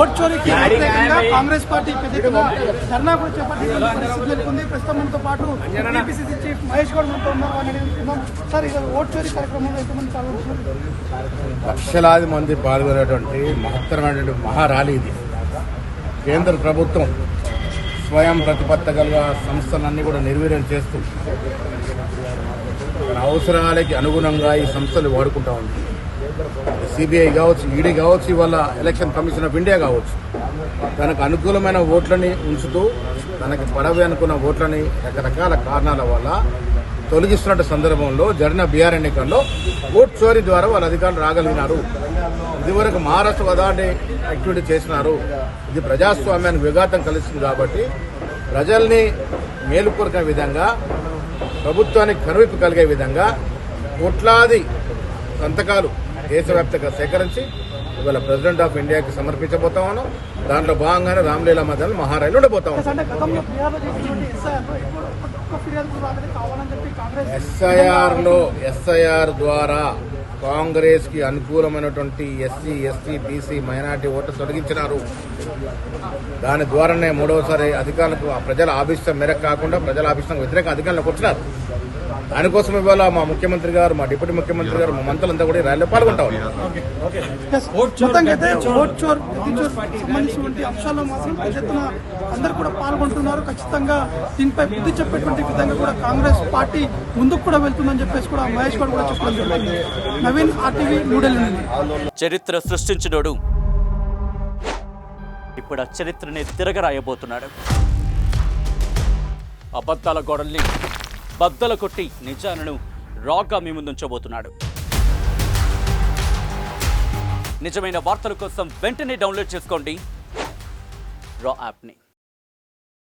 Vote చోరీకి వ్యతిరేకంగా Congress party పెద్ద ఎత్తున ధర్నా కూడా చేపట్టిన పరిస్థితి నెలకొంది. ప్రస్తుతం మనతో పాటు టీపీసీసీ చీఫ్ మహేష్ గౌడ్ మనతో ఉన్నారు. సార్, ఇది ఓట్ చోరీ కార్యక్రమంలో ఎంతమంది పాల్గొంటున్నారు? లక్షలాది మంది పాల్గొనేటువంటి మహత్తరమైనటువంటి మహారాలి ఇది. కేంద్ర ప్రభుత్వం స్వయం ప్రతిపత్తి గల సంస్థలన్నీ కూడా నిర్వీర్యం చేస్తూ తన అవసరాలకి అనుగుణంగా ఈ సంస్థలు వాడుకుంటా ఉంది. సిబిఐ కావచ్చు, ఈడీ కావచ్చు, ఇవాళ ఎలక్షన్ కమిషన్ ఆఫ్ ఇండియా కావచ్చు, తనకు అనుకూలమైన ఓట్లని ఉంచుతూ తనకి పడవి అనుకున్న ఓట్లని రకరకాల కారణాల వల్ల తొలగిస్తున్న సందర్భంలో జరిగిన బీఆర్ ఎన్నికల్లో ఓట్ చోరీ ద్వారా వాళ్ళ అధికారులు రాగలిగినారు. ఇదివరకు మహారాష్ట్ర అదాంటి యాక్టివిటీ చేసినారు. ఇది ప్రజాస్వామ్యానికి విఘాతం కలిసింది కాబట్టి ప్రజల్ని మేలుకొరికే విధంగా, ప్రభుత్వానికి కనువిప్పు కలిగే విధంగా కోట్లాది సంతకాలు దేశవ్యాప్తంగా సేకరించి ఇవాళ ప్రెసిడెంట్ ఆఫ్ ఇండియాకి సమర్పించబోతా ఉన్నాం. దాంట్లో భాగంగానే రామ్లీలా మధ్యలో మహారాయిలు ఉండబోతా ఉన్నాం. ఎస్ఐఆర్ ద్వారా కాంగ్రెస్ కి అనుకూలమైనటువంటి ఎస్సీ, ఎస్టీ, బీసీ, మైనార్టీ ఓట్లు తొలగించినారు. దాని ద్వారానే మూడవసారి అధికారులకు ప్రజల ఆభిష్టం మేరకు కాకుండా ప్రజల ఆభిష్టం వ్యతిరేక అధికారులకు వచ్చినారు. దానికోసం ఇవాళ మా ముఖ్యమంత్రి గారు, మా డిప్యూటీ ముఖ్యమంత్రి గారు, మా మంత్రులంతా కూడా ర్యాలీలో పాల్గొంటా ఉన్నారు. సంబంధించినటువంటి అంశాల్లో మాత్రం పెద్ద ఎత్తున అందరూ కూడా పాల్గొంటున్నారు. ఖచ్చితంగా దీనిపై బుద్ధి చెప్పేటువంటి విధంగా కూడా కాంగ్రెస్ పార్టీ ముందుకు కూడా వెళ్తుందని చెప్పేసి కూడా మహేష్ గౌడ్ కూడా చెప్పడం జరిగింది. నవీన్, RTV, న్యూఢిల్లీ నుండి. చరిత్ర సృష్టించినోడు ఇప్పుడు ఆ చరిత్రని తిరగరాయబోతున్నాడు. అబద్ధాల గోడల్ని బద్దలు కొట్టి నిజాలను రాగా మీ ముందుంచబోతున్నాడు. నిజమైన వార్తల కోసం వెంటనే డౌన్లోడ్ చేసుకోండి రా యాప్ని.